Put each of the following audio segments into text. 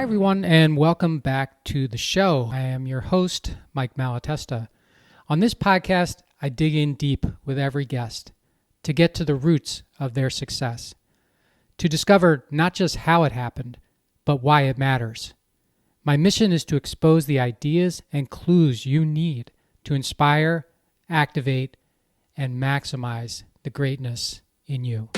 Hi, everyone, and welcome back to the show. I am your host, Mike Malatesta. On this podcast, I dig in deep with every guest to get to the roots of their success, to discover not just how it happened, but why it matters. My mission is to expose the ideas and clues you need to inspire, activate, and maximize the greatness in you.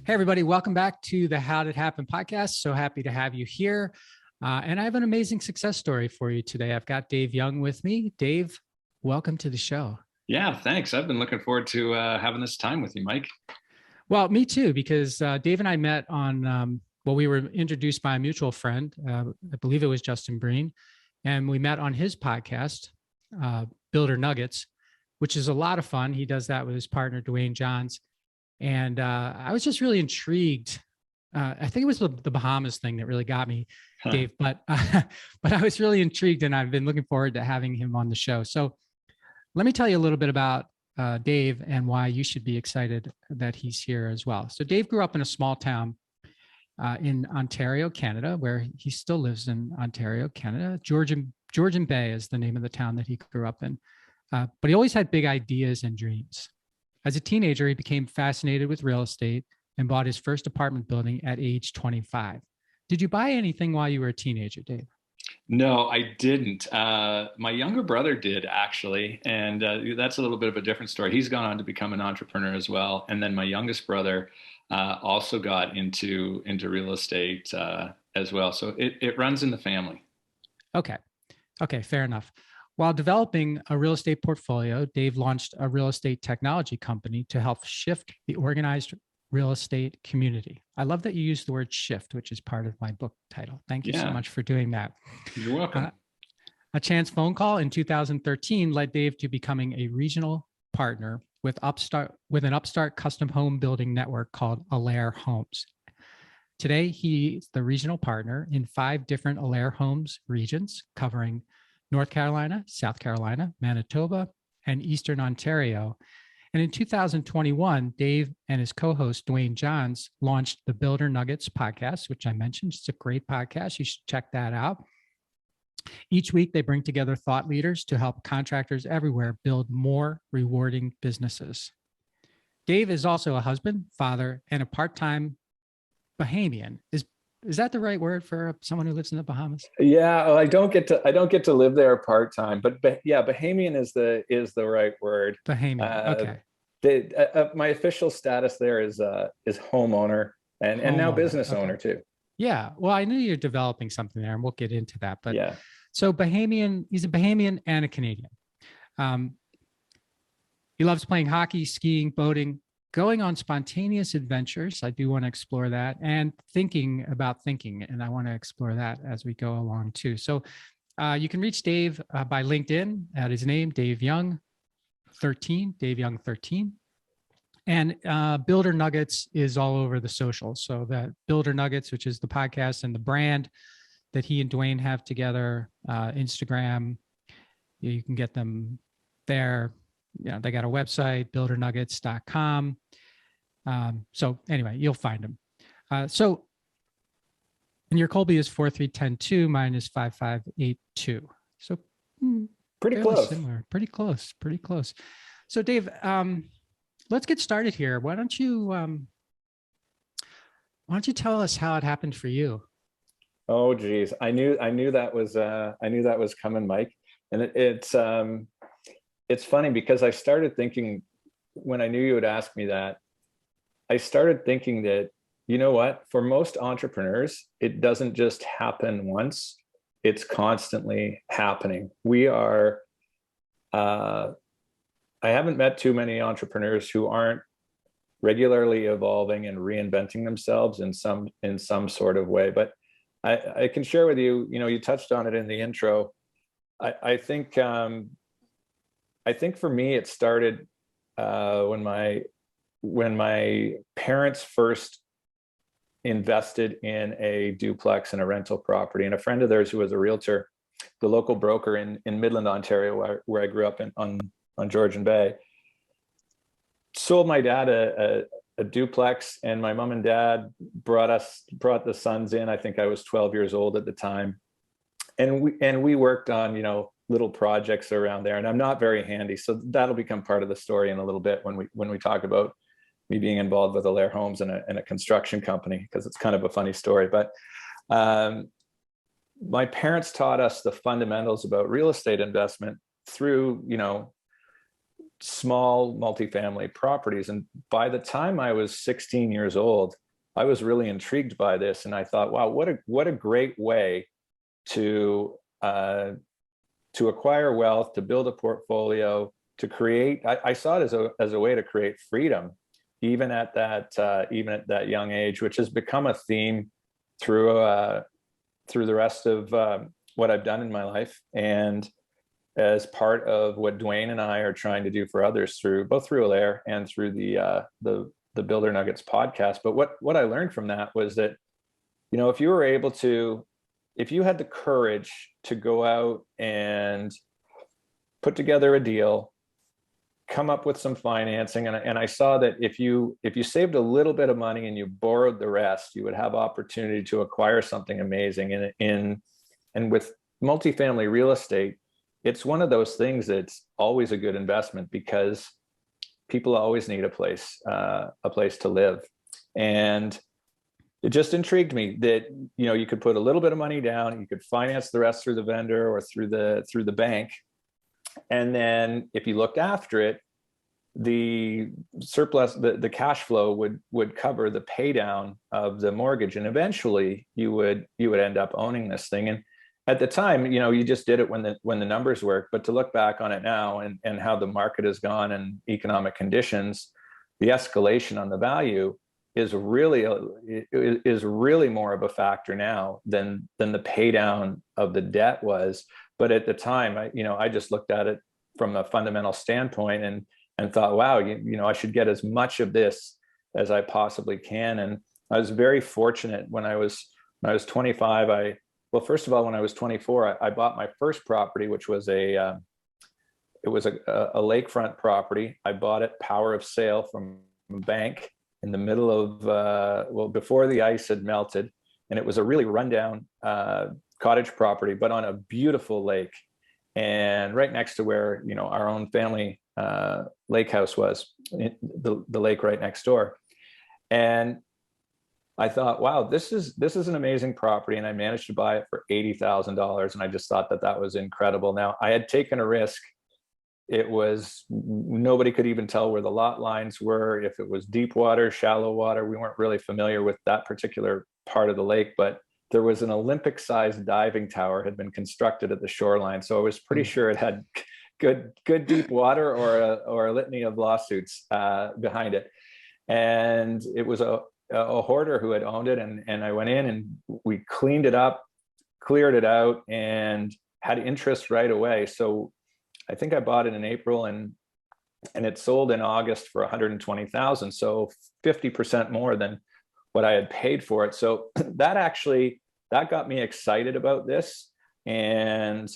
Hey, everybody. Welcome back to the How Did It Happen podcast. So happy to have you here. And I have an amazing success story for you today. I've got Dave Young with me. Dave, welcome to the show. Yeah, thanks. I've been looking forward to having this time with you, Mike. Well, me too, because Dave and I met on, we were introduced by a mutual friend. I believe it was Justin Breen. And we met on his podcast, Builder Nuggets, which is a lot of fun. He does that with his partner, Duane Johns. And I was just really intrigued. I think it was the Bahamas thing that really got me, Dave. But I was really intrigued, and I've been looking forward to having him on the show. So let me tell you a little bit about Dave and why you should be excited that he's here as well. So Dave grew up in a small town in Ontario, Canada, where he still lives in Ontario, Canada. Georgian Bay is the name of the town that he grew up in. But he always had big ideas and dreams. As a teenager, he became fascinated with real estate and bought his first apartment building at age 25. Did you buy anything while you were a teenager, Dave? No, I didn't. My younger brother did, actually. And that's a little bit of a different story. He's gone on to become an entrepreneur as well. And then my youngest brother also got into real estate as well. So it runs in the family. Okay, fair enough. While developing a real estate portfolio, Dave launched a real estate technology company to help shift the organized real estate community. I love that you used the word shift, which is part of my book title. Thank you so much for doing that. You're welcome. A chance phone call in 2013 led Dave to becoming a regional partner with an upstart custom home building network called Alair Homes. Today, he's the regional partner in 5 different Alair Homes regions, covering North Carolina, South Carolina, Manitoba, and Eastern Ontario. And in 2021, Dave and his co-host, Duane Johns, launched the Builder Nuggets podcast, which I mentioned. It's a great podcast. You should check that out. Each week, they bring together thought leaders to help contractors everywhere build more rewarding businesses. Dave is also a husband, father, and a part-time Bahamian. Is that the right word for someone who lives in the Bahamas? Yeah, well, I don't get to live there part time, but yeah, Bahamian is the right word. Bahamian. Okay. My official status there is homeowner and now business owner too. Yeah. Well, I knew you're developing something there, and we'll get into that. But yeah. So Bahamian, he's a Bahamian and a Canadian. He loves playing hockey, skiing, boating, going on spontaneous adventures. I do want to explore that, and thinking about thinking. And I want to explore that as we go along too. So you can reach Dave by LinkedIn at his name, Dave Young 13, Dave Young 13. And Builder Nuggets is all over the socials. So that Builder Nuggets, which is the podcast and the brand that he and Duane have together, Instagram, you can get them there. They got a website, buildernuggets.com. So anyway, you'll find them. And your Colby is 43102, mine is 5582. So pretty close. Similar. Pretty close. So Dave, let's get started here. Why don't you tell us how it happened for you? Oh geez, I knew that was coming, Mike. And it's funny because I started thinking, when I knew you would ask me that, I started thinking that, you know what, for most entrepreneurs, it doesn't just happen once, it's constantly happening. I haven't met too many entrepreneurs who aren't regularly evolving and reinventing themselves in some sort of way. But I can share with you, you touched on it in the intro. I think for me, it started when my parents first invested in a duplex and a rental property, and a friend of theirs who was a realtor, the local broker in Midland, Ontario, where I grew up on Georgian Bay, sold my dad a duplex, and my mom and dad brought the sons in. I think I was 12 years old at the time. And we worked on, little projects around there, and I'm not very handy. So that'll become part of the story in a little bit when we talk about me being involved with Alair Homes and a construction company, because it's kind of a funny story. But my parents taught us the fundamentals about real estate investment through, small multifamily properties. And by the time I was 16 years old, I was really intrigued by this. And I thought, wow, what a great way to acquire wealth, to build a portfolio, to create. I saw it as a way to create freedom, even at that young age, which has become a theme through the rest of what I've done in my life, and as part of what Duane and I are trying to do for others both through Alair and through the Builder Nuggets podcast. But what I learned from that was that, if you had the courage to go out and put together a deal, come up with some financing, and I saw that if you saved a little bit of money and you borrowed the rest, you would have opportunity to acquire something amazing. And with multifamily real estate, it's one of those things that's always a good investment, because people always need a place to live. And it just intrigued me that, you could put a little bit of money down, you could finance the rest through the vendor or through the bank. And then if you looked after it, the surplus, the cash flow would cover the pay down of the mortgage. And eventually you would end up owning this thing. And at the time, you just did it when the numbers worked. But to look back on it now and how the market has gone and economic conditions, the escalation on the value is really more of a factor now than the pay down of the debt was. But at the time, I just looked at it from a fundamental standpoint and thought, wow, I should get as much of this as I possibly can. And I was very fortunate when I was 25. First of all, when I was 24, I bought my first property, which was a lakefront property. I bought it power of sale from a bank in the middle of, before the ice had melted. And it was a really rundown cottage property, but on a beautiful lake, and right next to where, our own family lake house was, the lake right next door. And I thought, wow, this is an amazing property. And I managed to buy it for $80,000. And I just thought that was incredible. Now, I had taken a risk. Nobody could even tell where the lot lines were, if it was deep water, shallow water. We weren't really familiar with that particular part of the lake, but there was an Olympic-sized diving tower had been constructed at the shoreline. So I was pretty sure it had good deep water or a litany of lawsuits behind it. And it was a hoarder who had owned it. And I went in and we cleaned it up, cleared it out, and had interest right away. So I think I bought it in April and it sold in August for $120,000. So 50% more than what I had paid for it. So that got me excited about this. And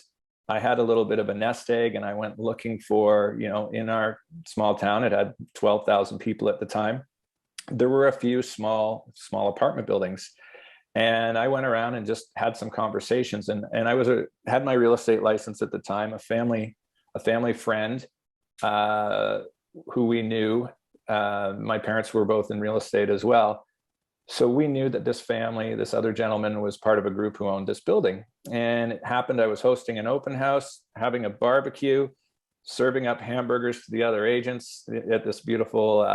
I had a little bit of a nest egg, and I went looking for, in our small town, it had 12,000 people at the time. There were a few small apartment buildings, and I went around and just had some conversations. And I had my real estate license at the time. A family friend who we knew, my parents were both in real estate as well. So we knew that this other gentleman, was part of a group who owned this building. And it happened, I was hosting an open house, having a barbecue, serving up hamburgers to the other agents at this beautiful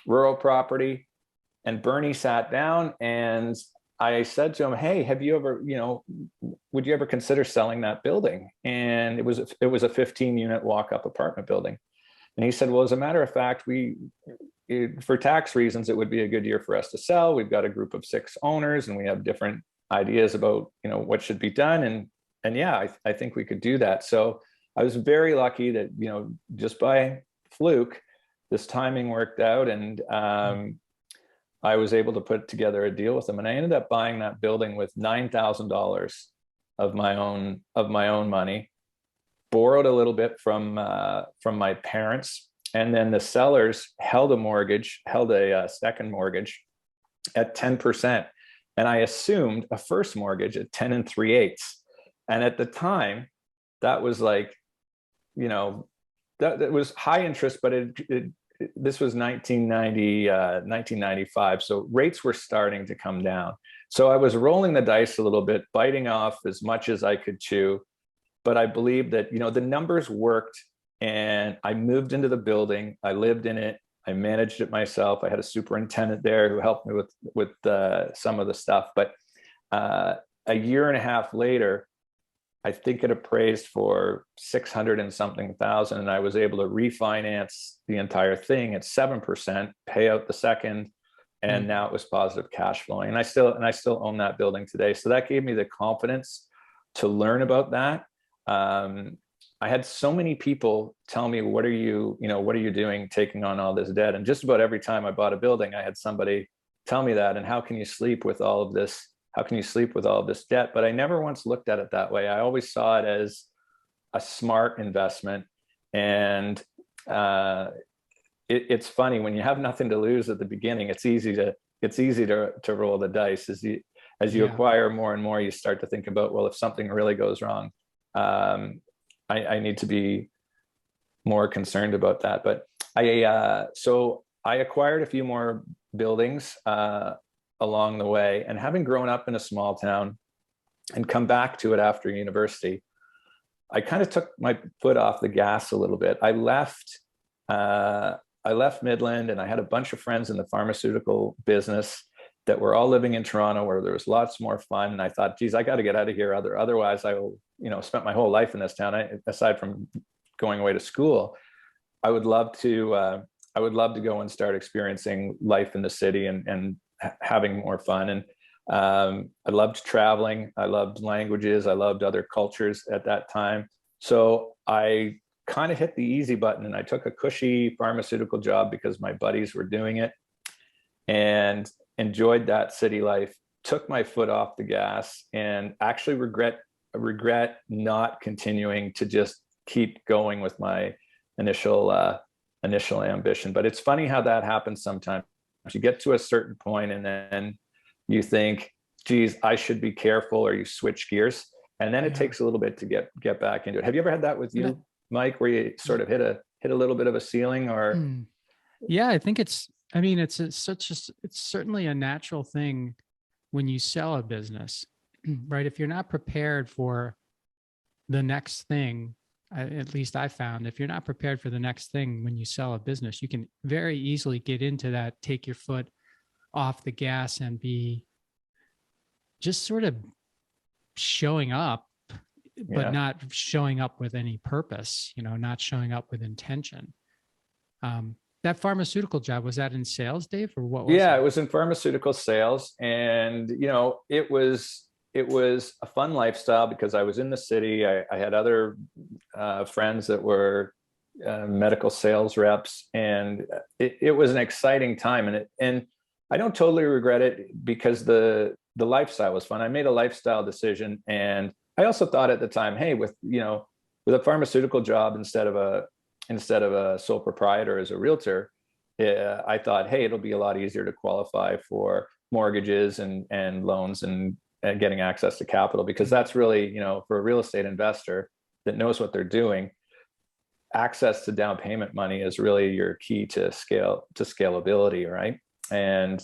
rural property. And Bernie sat down, and I said to him, hey, have you ever, would you ever consider selling that building? And it was a 15-unit walk-up apartment building. And he said, well, as a matter of fact, for tax reasons, it would be a good year for us to sell. We've got a group of 6 owners, and we have different ideas about, what should be done. And yeah, I think we could do that. So I was very lucky that, just by fluke, this timing worked out. And I was able to put together a deal with them. And I ended up buying that building with $9,000 of my own money, borrowed a little bit from my parents, And then the sellers held a second mortgage at 10%. And I assumed a first mortgage at 10 and 3/8. And at the time, that was like, that was high interest, but this was 1995. So rates were starting to come down. So I was rolling the dice a little bit, biting off as much as I could chew. But I believed that, the numbers worked, and I moved into the building. I lived in it. I managed it myself. I had a superintendent there who helped me with some of the stuff. But a year and a half later, I think it appraised for 600 and something thousand, and I was able to refinance the entire thing at 7%, pay out the second, and now it was positive cash flowing. And I still own that building today. So that gave me the confidence to learn about that. I had so many people tell me, what are you doing taking on all this debt? And just about every time I bought a building, I had somebody tell me that. And how can you sleep with all of this? How can you sleep with all of this debt? But I never once looked at it that way. I always saw it as a smart investment. And it's funny, when you have nothing to lose at the beginning, it's easy to roll the dice. As you acquire more and more, you start to think about, well, if something really goes wrong, I need to be more concerned about that. But so I acquired a few more buildings along the way, and having grown up in a small town and come back to it after university, I kind of took my foot off the gas a little bit. I left Midland, and I had a bunch of friends in the pharmaceutical business that were all living in Toronto, where there was lots more fun. And I thought, geez, I got to get out of here. Otherwise I will, spent my whole life in this town. Aside from going away to school, I would love to go and start experiencing life in the city and having more fun. And I loved traveling. I loved languages. I loved other cultures at that time. So I kind of hit the easy button, and I took a cushy pharmaceutical job because my buddies were doing it, and enjoyed that city life, took my foot off the gas, and actually regret not continuing to just keep going with my initial ambition. But it's funny how that happens sometimes. You get to a certain point, and then you think, geez, I should be careful, or you switch gears. And then it takes a little bit to get back into it. Have you ever had that with you, Mike, where you sort of hit a little bit of a ceiling? Or yeah, I think it's certainly a natural thing when you sell a business, right? If you're not prepared for the next thing, at least I found, if you're not prepared for the next thing when you sell a business, you can very easily get into that, take your foot off the gas, and be just sort of showing up, but not showing up with any purpose, not showing up with intention. That pharmaceutical job, was that in sales, Dave, or what was it? It was in pharmaceutical sales. And, it was a fun lifestyle because I was in the city. I had other friends that were medical sales reps, and it was an exciting time. And I don't totally regret it, because the lifestyle was fun. I made a lifestyle decision. And I also thought at the time, hey, with a pharmaceutical job, instead of a sole proprietor as a realtor, I thought, hey, it'll be a lot easier to qualify for mortgages and loans and getting access to capital, because that's really, for a real estate investor that knows what they're doing, access to down payment money is really your key to scalability, right? And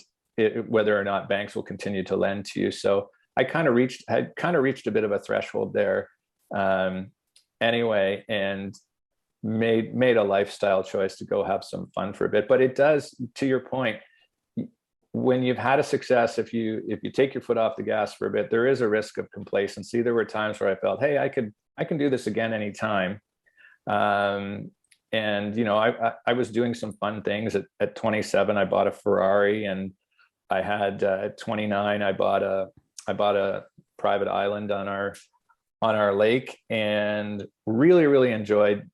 whether or not banks will continue to lend to you. So I had reached a bit of a threshold there anyway, and made a lifestyle choice to go have some fun for a bit. But it does, to your point, when you've had a success, if you take your foot off the gas for a bit, there is a risk of complacency. There were times where I felt, hey, I can do this again anytime. And I was doing some fun things. At 27, I bought a Ferrari, and I had at 29, I bought a private island on our lake, and really, really enjoyed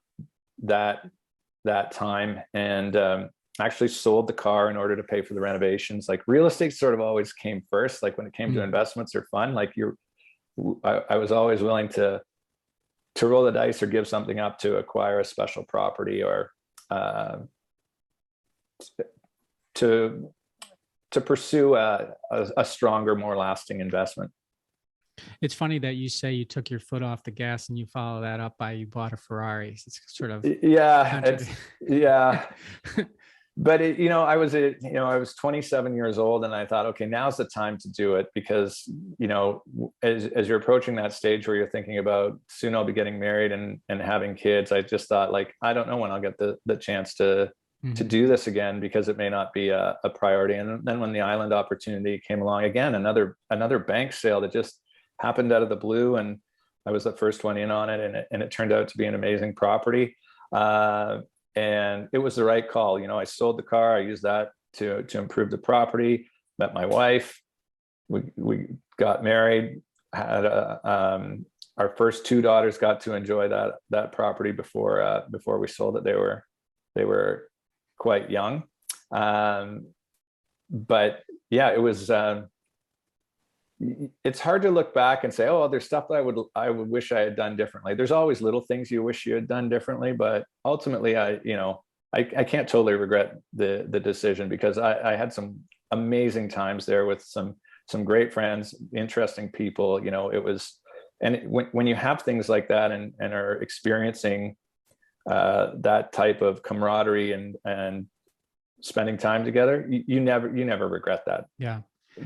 that time. And actually sold the car in order to pay for the renovations. Like, real estate sort of always came first. Like, when it came to investments or fun, like I was always willing to roll the dice or give something up to acquire a special property or to pursue a stronger, more lasting investment. It's funny that you say you took your foot off the gas and you follow that up by you bought a Ferrari. It's sort of yeah. But I was 27 years old, and I thought, okay, now's the time to do it, because as you're approaching that stage where you're thinking about soon I'll be getting married and having kids, I just thought, like, I don't know when I'll get the chance to do this again, because it may not be a priority. And then when the island opportunity came along, again, another bank sale that just happened out of the blue, and I was the first one in on it, and it turned out to be an amazing property. And it was the right call. I sold the car. I used that to improve the property, met my wife. We got married, had our first two daughters got to enjoy that property before we sold it. They were quite young. But yeah, it was, it's hard to look back and say, oh, there's stuff that I would wish I had done differently. There's always little things you wish you had done differently, but ultimately I can't totally regret the decision, because I had some amazing times there with some great friends, interesting people. It was, and when you have things like that and are experiencing that type of camaraderie and spending time together, you never regret that. Yeah.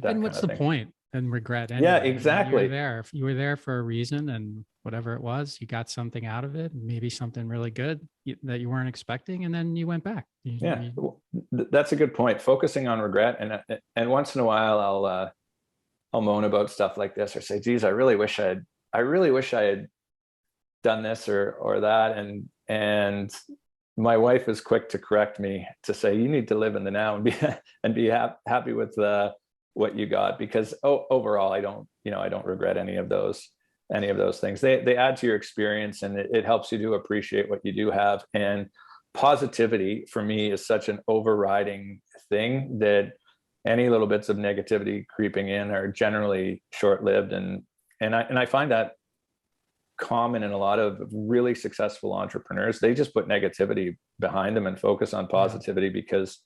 And what's the point? And regret anyway. Yeah, exactly. You were there for a reason, and whatever it was, you got something out of it, maybe something really good that you weren't expecting, and then you went back. That's a good point. Focusing on regret, and once in a while I'll moan about stuff like this, or say, geez, I really wish I had done this or that, and my wife is quick to correct me, to say, you need to live in the now and be happy with what you got, because overall I don't regret any of those things. They add to your experience, and it helps you to appreciate what you do have. And positivity for me is such an overriding thing that any little bits of negativity creeping in are generally short-lived, and I find that common in a lot of really successful entrepreneurs. They just put negativity behind them and focus on positivity, because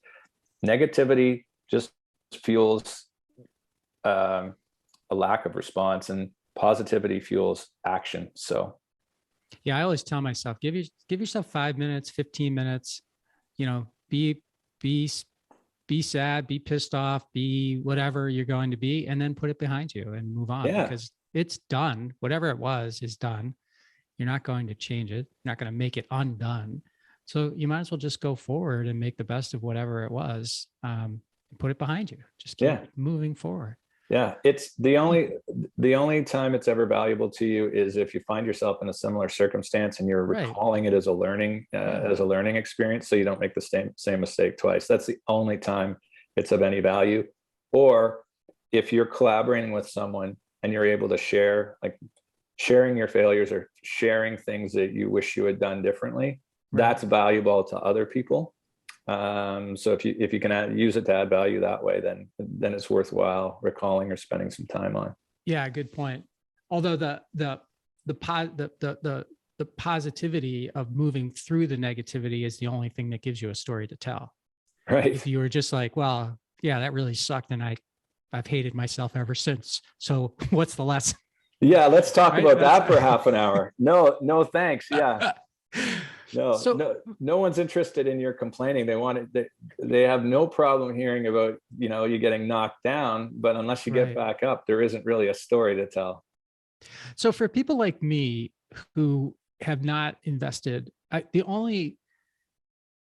negativity just fuels a lack of response, and positivity fuels action. So yeah, I always tell myself, give yourself 5 minutes, 15 minutes, be sad, be pissed off, be whatever you're going to be, and then put it behind you and move on, because it's done. Whatever it was is done. You're not going to change it. You're not going to make it undone. So you might as well just go forward and make the best of whatever it was. Put it behind you. Just keep moving forward. Yeah, it's the only time it's ever valuable to you is if you find yourself in a similar circumstance and you're recalling it as a learning experience, so you don't make the same mistake twice. That's the only time it's of any value. Or if you're collaborating with someone and you're able to sharing your failures or sharing things that you wish you had done differently, that's valuable to other people. So if you can use it to add value that way, then it's worthwhile recalling or spending some time on. Yeah, good point. Although the positivity of moving through the negativity is the only thing that gives you a story to tell. Right. If you were just like, well, yeah, that really sucked, and I've hated myself ever since. So what's the lesson? Yeah, let's talk about that for half an hour. No, thanks. Yeah. No one's interested in your complaining. They have no problem hearing about, you getting knocked down, but unless you get back up, there isn't really a story to tell. So for people like me who have not invested, the only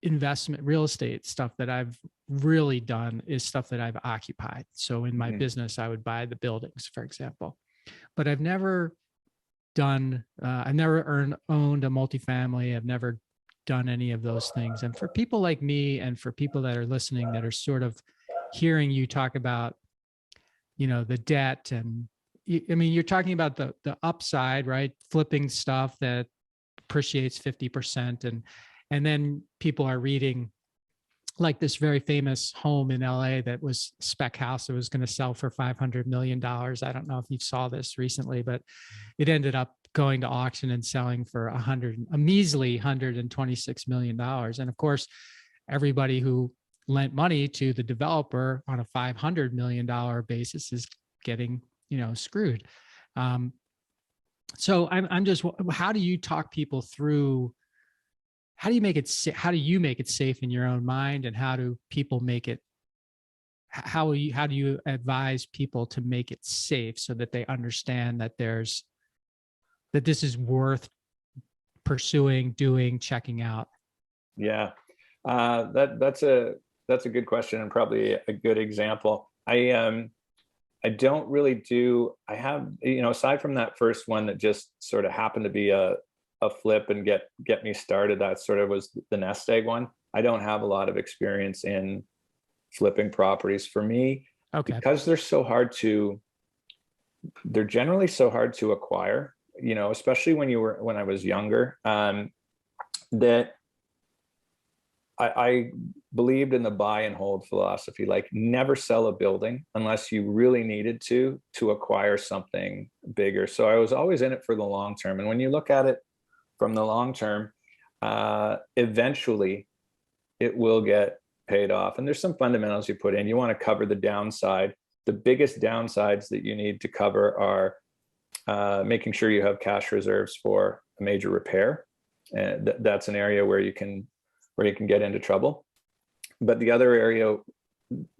investment real estate stuff that I've really done is stuff that I've occupied. So in my business, I would buy the buildings, for example, but I've never owned a multifamily. I've never done any of those things. And for people like me, and for people that are listening that are sort of hearing you talk about, the debt, and you're talking about the upside, right? Flipping stuff that appreciates 50%. And then people are reading like this very famous home in LA that was spec house. It was going to sell for $500 million. I don't know if you saw this recently, but it ended up going to auction and selling for a measly $126 million. And of course, everybody who lent money to the developer on a $500 million basis is getting, screwed. So I'm just, how do you talk people through, how do you make it safe in your own mind, and how do people make it, how do you advise people to make it safe so that they understand that this is worth pursuing, doing, checking out? Yeah, that's a good question, and probably a good example. I don't really do, I have, aside from that first one that just sort of happened to be a flip and get me started, that sort of was the nest egg one. I don't have a lot of experience in flipping properties. For me, okay, because they're generally so hard to acquire, especially when I was younger, that I believed in the buy and hold philosophy, like never sell a building unless you really needed to acquire something bigger. So I was always in it for the long term. And when you look at it from the long term, eventually it will get paid off. And there's some fundamentals you put in. You want to cover the downside. The biggest downsides that you need to cover are making sure you have cash reserves for a major repair. And that's an area where you can get into trouble. But the other area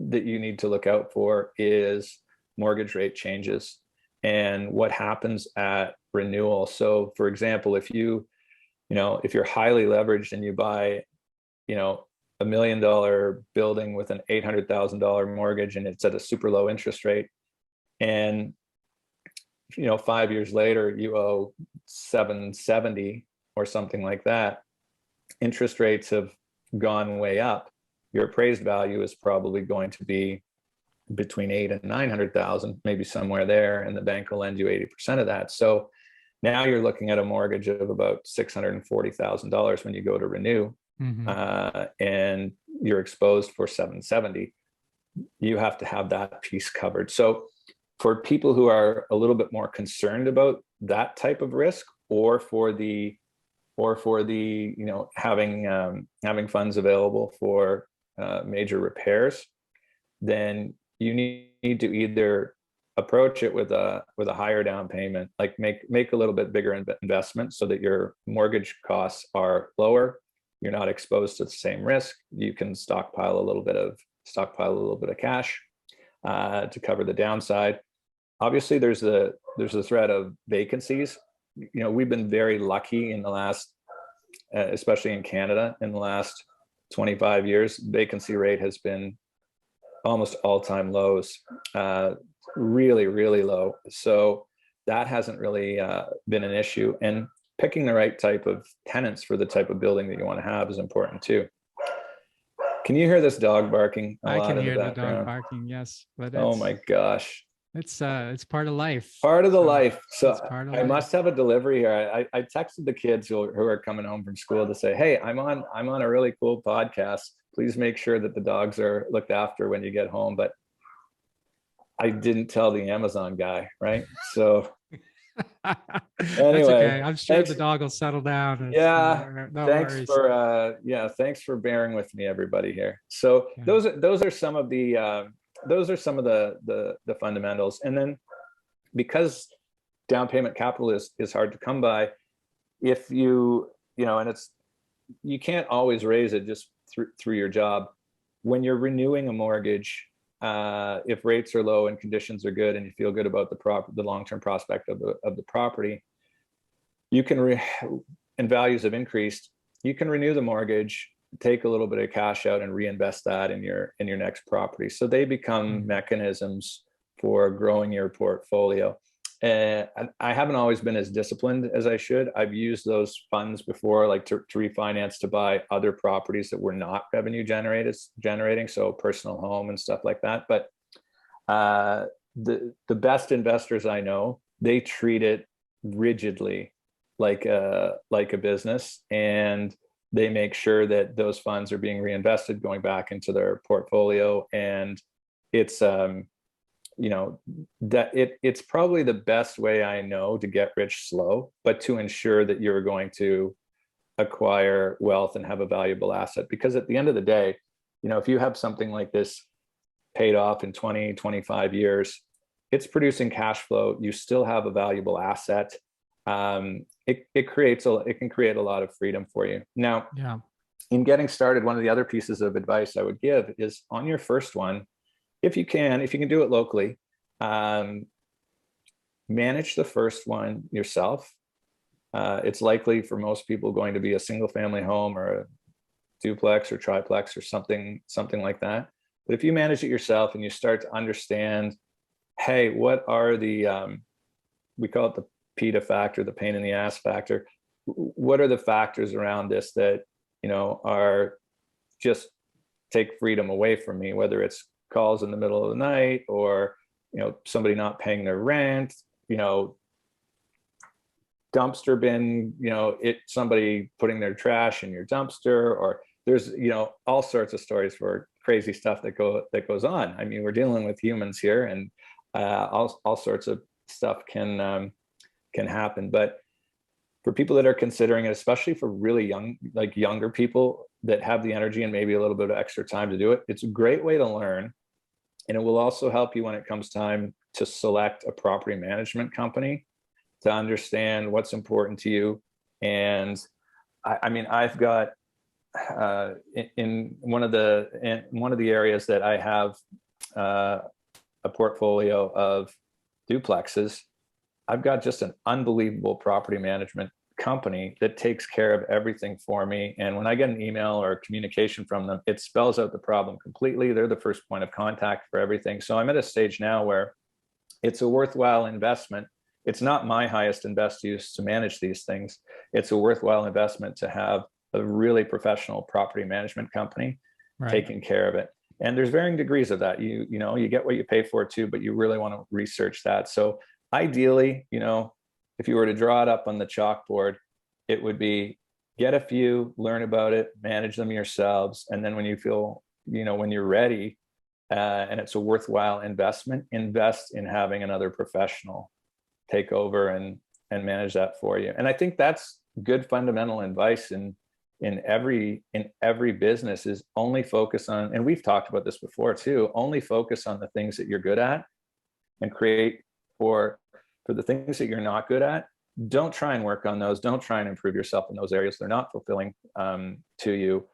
that you need to look out for is mortgage rate changes and what happens at renewal. So for example, if you're highly leveraged and you buy, $1 million building with an $800,000 mortgage and it's at a super low interest rate, and 5 years later you owe 770 or something like that, interest rates have gone way up, your appraised value is probably going to be between 8 and 900,000, maybe somewhere there, and the bank will lend you 80% of that. So now you're looking at a mortgage of about $640,000 when you go to renew, and you're exposed for 770. You have to have that piece covered. So for people who are a little bit more concerned about that type of risk, or for the having funds available for major repairs, then you need to either approach it with a higher down payment, like make a little bit bigger investment so that your mortgage costs are lower. You're not exposed to the same risk. You can stockpile a little bit of cash to cover the downside. Obviously, there's the threat of vacancies. We've been very lucky in the last, especially in Canada, in the last 25 years, vacancy rate has been almost all-time lows, really, really low. So that hasn't really been an issue. And picking the right type of tenants for the type of building that you want to have is important too. Can you hear this dog barking? I can hear the dog barking, yes. But oh my gosh. It's part of life. Part of the life. So I must have a delivery here. I texted the kids who are coming home from school to say, hey, I'm on a really cool podcast. Please make sure that the dogs are looked after when you get home. But I didn't tell the Amazon guy, right? So anyway, that's okay. I'm sure the dog will settle down. Thanks for bearing with me, everybody here. So those are some of the fundamentals. And then because down payment capital is hard to come by, if you can't always raise it just through your job. When you're renewing a mortgage, if rates are low and conditions are good and you feel good about the long-term prospect of the property, you can and values have increased, you can renew the mortgage, take a little bit of cash out and reinvest that in your next property. So they become mechanisms for growing your portfolio. I haven't always been as disciplined as I should. I've used those funds before, like to refinance to buy other properties that were not revenue generating, so personal home and stuff like that. But the best investors I know, they treat it rigidly like a business, and they make sure that those funds are being reinvested, going back into their portfolio, and it's you know, that it's probably the best way I know to get rich slow, but to ensure that you're going to acquire wealth and have a valuable asset. Because at the end of the day, you know, if you have something like this paid off in 20, 25 years, it's producing cash flow. You still have a valuable asset. It can create a lot of freedom for you. Now, Yeah. in getting started, one of the other pieces of advice I would give is on your first one, if you can do it locally, manage the first one yourself. It's likely for most people going to be a single family home or a duplex or triplex or something like that. But if you manage it yourself and you start to understand, hey, what are the, we call it the PETA factor, the pain in the ass factor. What are the factors around this that, you know, are just take freedom away from me, whether it's calls in the middle of the night or, you know, somebody not paying their rent, you know, dumpster bin, you know, somebody putting their trash in your dumpster, or there's, you know, all sorts of stories for crazy stuff that goes on. I mean, we're dealing with humans here, and all sorts of stuff can happen. But for people that are considering it, especially for really young, like younger people that have the energy and maybe a little bit of extra time to do it, it's a great way to learn. And it will also help you when it comes time to select a property management company, to understand what's important to you. And I mean, I've got in one of the areas that I have a portfolio of duplexes, I've got just an unbelievable property management company that takes care of everything for me. And when I get an email or communication from them, it spells out the problem completely. They're the first point of contact for everything. So I'm at a stage now where it's a worthwhile investment. It's not my highest and best use to manage these things. It's a worthwhile investment to have a really professional property management company taking care of it. And there's varying degrees of that. You know, you get what you pay for too, but you really want to research that. So ideally, you know, if you were to draw it up on the chalkboard, it would be get a few, learn about it, manage them yourselves. And then when you feel, you know, when you're ready and it's a worthwhile investment, invest in having another professional take over and manage that for you. And I think that's good fundamental advice in every business, is only focus on, and we've talked about this before too, only focus on the things that you're good at and create for the things that you're not good at. Don't try and work on those. Don't try and improve yourself in those areas. They're not fulfilling to you.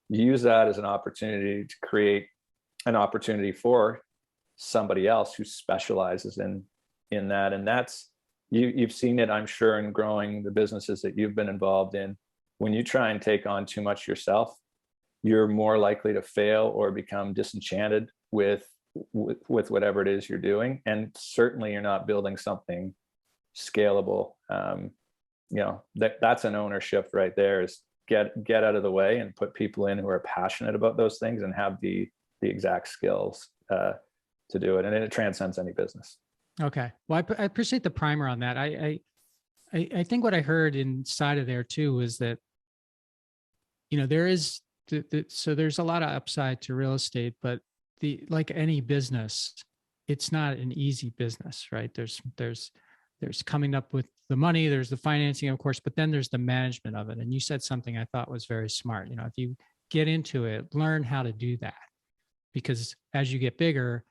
Use that as an opportunity to create an opportunity for somebody else who specializes in that. And that's, you've seen it, I'm sure, in growing the businesses that you've been involved in. When you try and take on too much yourself, you're more likely to fail or become disenchanted with whatever it is you're doing. And certainly you're not building something scalable. You know, that's an ownership right there, is get out of the way and put people in who are passionate about those things and have the exact skills to do it. And it transcends any business. Okay. Well, I appreciate the primer on that. I think what I heard inside of there too was that, you know, there is so there's a lot of upside to real estate, but like any business, it's not an easy business, right? There's coming up with the money, there's the financing, of course, but then there's the management of it. And you said something I thought was very smart. You know, if you get into it, learn how to do that, because as you get bigger,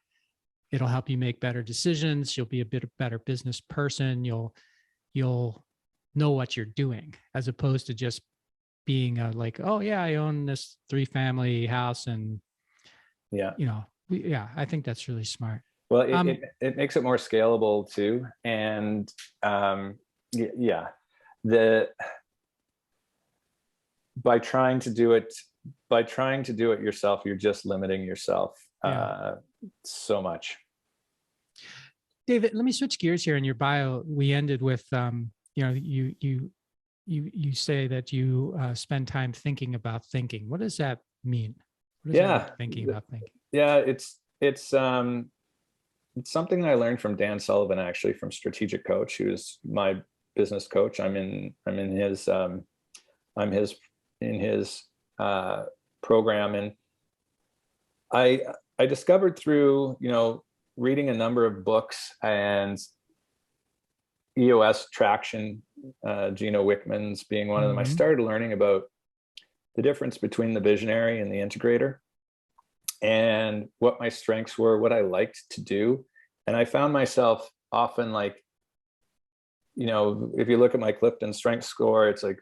it'll help you make better decisions. You'll be a bit better business person. You'll know what you're doing, as opposed to just being like, oh yeah, I own this 3-family house. And yeah, you know, I think that's really smart. Well, it makes it more scalable too. And yeah, by trying to do it yourself, you're just limiting yourself so much. David, let me switch gears here. In your bio, we ended with, you know, you say that you spend time thinking about thinking. What does that mean? What does that mean, thinking about thinking? Yeah, it's something that I learned from Dan Sullivan, actually, from Strategic Coach, who's my business coach. I'm in his program, and I discovered through, you know, reading a number of books and EOS traction, Gino Wickman's being one of them, I started learning about the difference between the visionary and the integrator, and what my strengths were, what I liked to do. And I found myself often like, you know, if you look at my Clifton strength score, it's like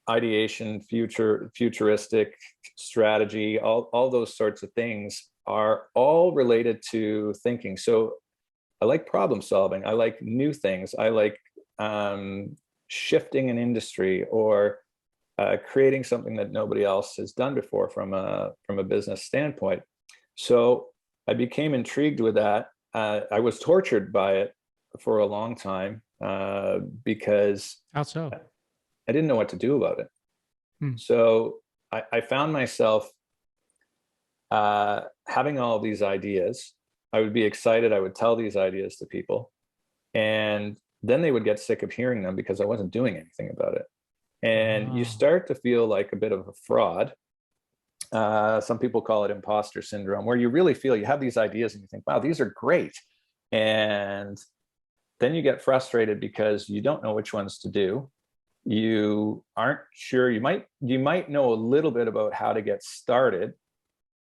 ideation, futuristic strategy, all those sorts of things are all related to thinking. So I like problem solving. I like new things. I like shifting an industry, or creating something that nobody else has done before from a business standpoint. So I became intrigued with that. I was tortured by it for a long time because How so? I didn't know what to do about it. So I found myself having all these ideas. I would be excited. I would tell these ideas to people, and then they would get sick of hearing them because I wasn't doing anything about it. And you start to feel like a bit of a fraud. Some people call it imposter syndrome, where you really feel you have these ideas and you think, wow, these are great. And then you get frustrated because you don't know which ones to do. You aren't sure. You might know a little bit about how to get started,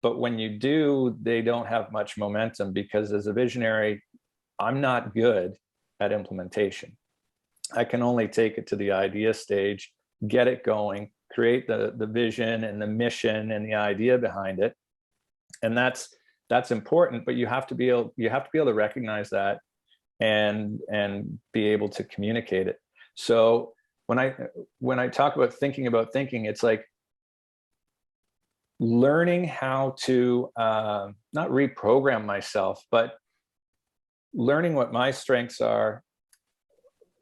but when you do, they don't have much momentum, because as a visionary, I'm not good at implementation. I can only take it to the idea stage, get it going, create the vision and the mission and the idea behind it. And that's important, but you have to be able to recognize that and be able to communicate it. So when I talk about thinking, it's like learning how to not reprogram myself, but learning what my strengths are,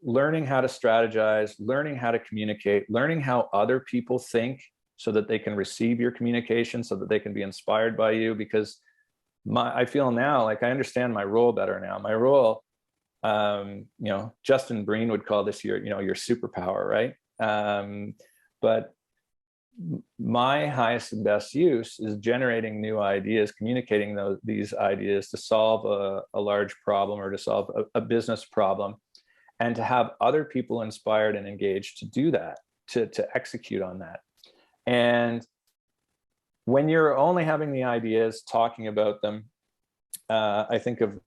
learning how to strategize, learning how to communicate, learning how other people think so that they can receive your communication, so that they can be inspired by you. Because I feel now like I understand my role better now. My role, Justin Breen would call this your superpower, right? But my highest and best use is generating new ideas, communicating these ideas to solve a large problem, or to solve a business problem, and to have other people inspired and engaged to do that, to execute on that. And when you're only having the ideas, talking about them, I think of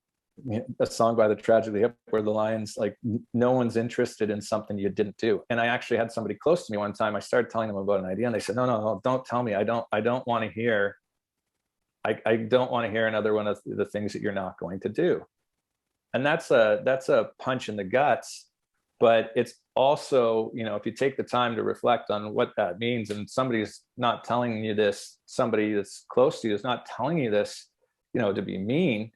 a song by the Tragically Hip where the line's like, no one's interested in something you didn't do. And I actually had somebody close to me one time, I started telling them about an idea, and they said, no, don't tell me. I don't want to hear, I don't want to hear another one of the things that you're not going to do. And that's a punch in the guts, but it's also, if you take the time to reflect on what that means, and somebody's not telling you this, somebody that's close to you is not telling you this, to be mean,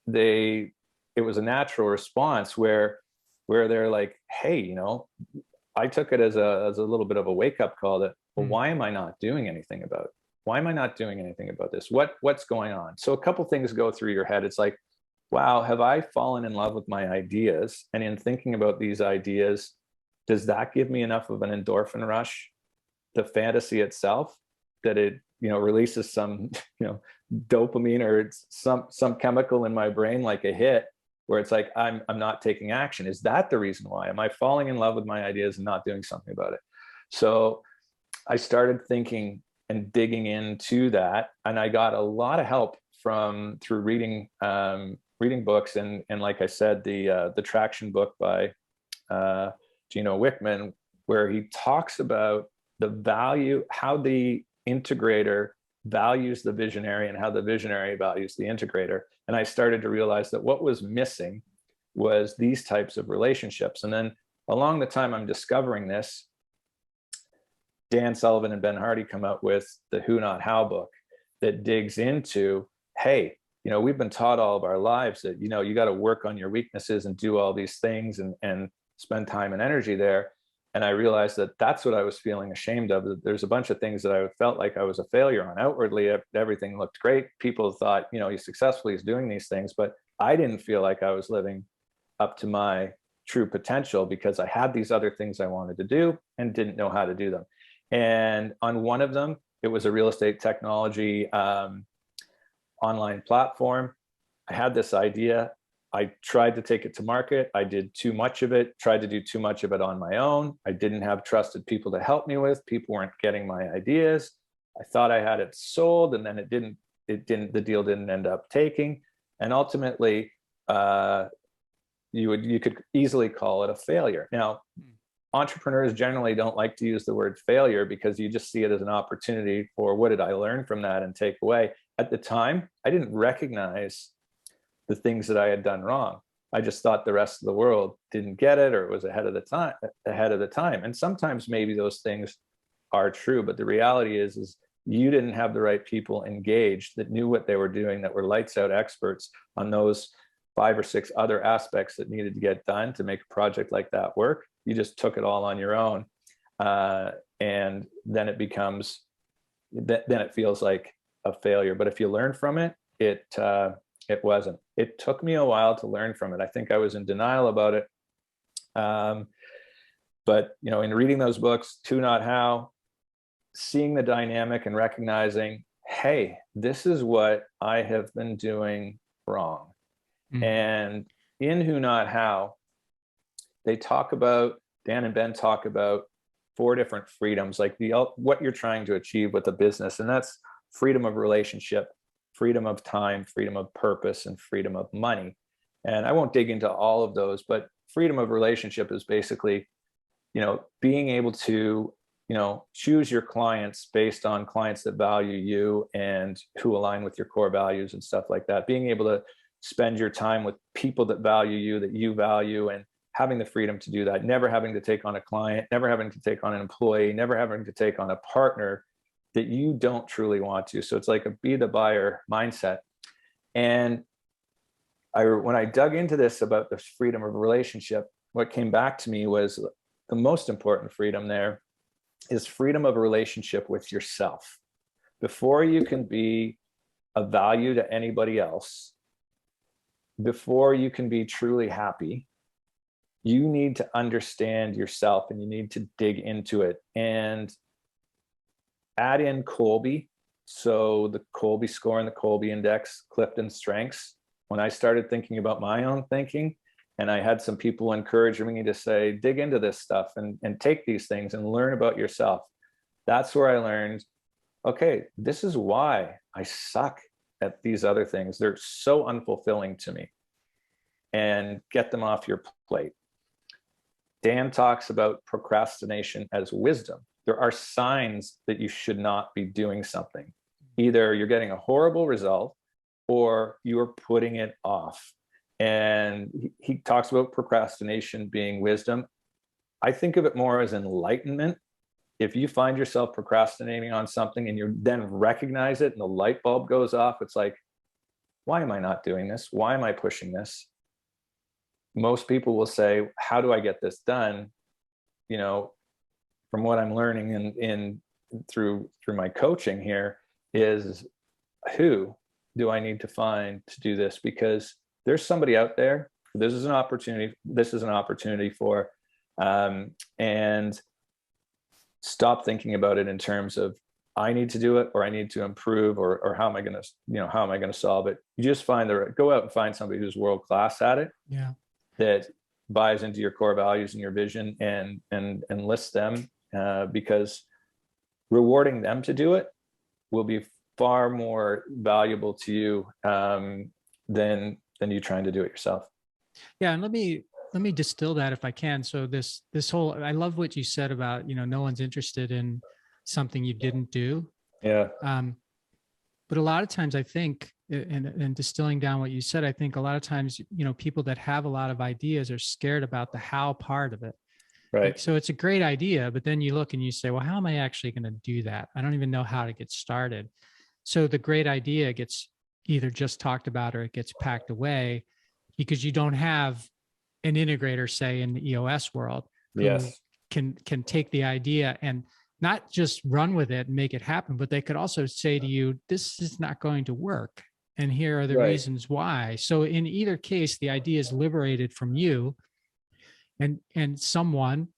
it was a natural response where they're like, hey, I took it as a little bit of a wake-up call that, well, why am I not doing anything about it? Why am I not doing anything about this? What's going on? So a couple things go through your head. It's like, wow, have I fallen in love with my ideas? And in thinking about these ideas, does that give me enough of an endorphin rush, the fantasy itself, that it, releases some, dopamine, or it's some chemical in my brain, like a hit, where it's like, I'm not taking action? Is that the reason why? Am I falling in love with my ideas and not doing something about it? So I started thinking and digging into that, and I got a lot of help through reading books, and like I said, the Traction book by Gino Wickman, where he talks about the value, how the integrator values the visionary and how the visionary values the integrator. And I started to realize that what was missing was these types of relationships. And then along the time I'm discovering this, Dan Sullivan and Ben Hardy come out with the Who Not How book that digs into, hey, we've been taught all of our lives that, you got to work on your weaknesses and do all these things and spend time and energy there. And I realized that that's what I was feeling ashamed of. There's a bunch of things that I felt like I was a failure on. Outwardly, everything looked great. People thought, he's successful, he's doing these things, but I didn't feel like I was living up to my true potential, because I had these other things I wanted to do and didn't know how to do them. And on one of them, it was a real estate technology online platform. I had this idea. I tried to take it to market. I did too much of it, tried to do too much of it on my own. I didn't have trusted people to help me with. People weren't getting my ideas. I thought I had it sold, and then the deal didn't end up taking. And ultimately, you could easily call it a failure. Now, entrepreneurs generally don't like to use the word failure because you just see it as an opportunity for what did I learn from that and take away. At the time, I didn't recognize the things that I had done wrong. I just thought the rest of the world didn't get it, or it was ahead of the time. And sometimes maybe those things are true, but the reality is you didn't have the right people engaged that knew what they were doing, that were lights out experts on those 5 or 6 other aspects that needed to get done to make a project like that work. You just took it all on your own. And then it feels like a failure. But if you learn from it, it wasn't. It took me a while to learn from it. I think I was in denial about it. But in reading those books, To Not How, seeing the dynamic and recognizing, hey, this is what I have been doing wrong. Mm-hmm. And in Who Not How, Dan and Ben talk about 4 different freedoms, like what you're trying to achieve with a business. And that's freedom of relationship, freedom of time, freedom of purpose, and freedom of money. And I won't dig into all of those, but freedom of relationship is basically, being able to, choose your clients based on clients that value you and who align with your core values and stuff like that. Being able to spend your time with people that value you, that you value, and having the freedom to do that, never having to take on a client, never having to take on an employee, never having to take on a partner that you don't truly want to. So it's like a be the buyer mindset. And when I dug into this about this freedom of relationship, what came back to me was the most important freedom there is freedom of a relationship with yourself. Before you can be of value to anybody else, before you can be truly happy, you need to understand yourself and you need to dig into it and add in Kolbe. So the Kolbe score and the Kolbe index, Clifton strengths. When I started thinking about my own thinking, and I had some people encouraging me to say, dig into this stuff and take these things and learn about yourself. That's where I learned, okay, this is why I suck at these other things. They're so unfulfilling to me, and get them off your plate. Dan talks about procrastination as wisdom. There are signs that you should not be doing something. Either you're getting a horrible result or you're putting it off. And he talks about procrastination being wisdom. I think of it more as enlightenment. If you find yourself procrastinating on something and you then recognize it and the light bulb goes off, it's like, why am I not doing this? Why am I pushing this? Most people will say, how do I get this done? From what I'm learning through my coaching here is, who do I need to find to do this? Because there's somebody out there. This is an opportunity for, and stop thinking about it in terms of I need to do it, or I need to improve, or how am I going to solve it? You just go out and find somebody who's world-class at it. Yeah. That buys into your core values and your vision and enlist them, because rewarding them to do it will be far more valuable to you than you trying to do it yourself. Yeah. And let me distill that if I can. So this whole, I love what you said about, no one's interested in something you didn't do. Yeah. But a lot of times I think, and distilling down what you said, I think a lot of times, people that have a lot of ideas are scared about the how part of it. Right. So it's a great idea, but then you look and you say, well, how am I actually going to do that? I don't even know how to get started. So the great idea gets either just talked about or it gets packed away because you don't have an integrator, say in the EOS world, who yes, can take the idea and not just run with it and make it happen, but they could also say to you, this is not going to work. And here are the right. reasons why. So in either case, the idea is liberated from you, and someone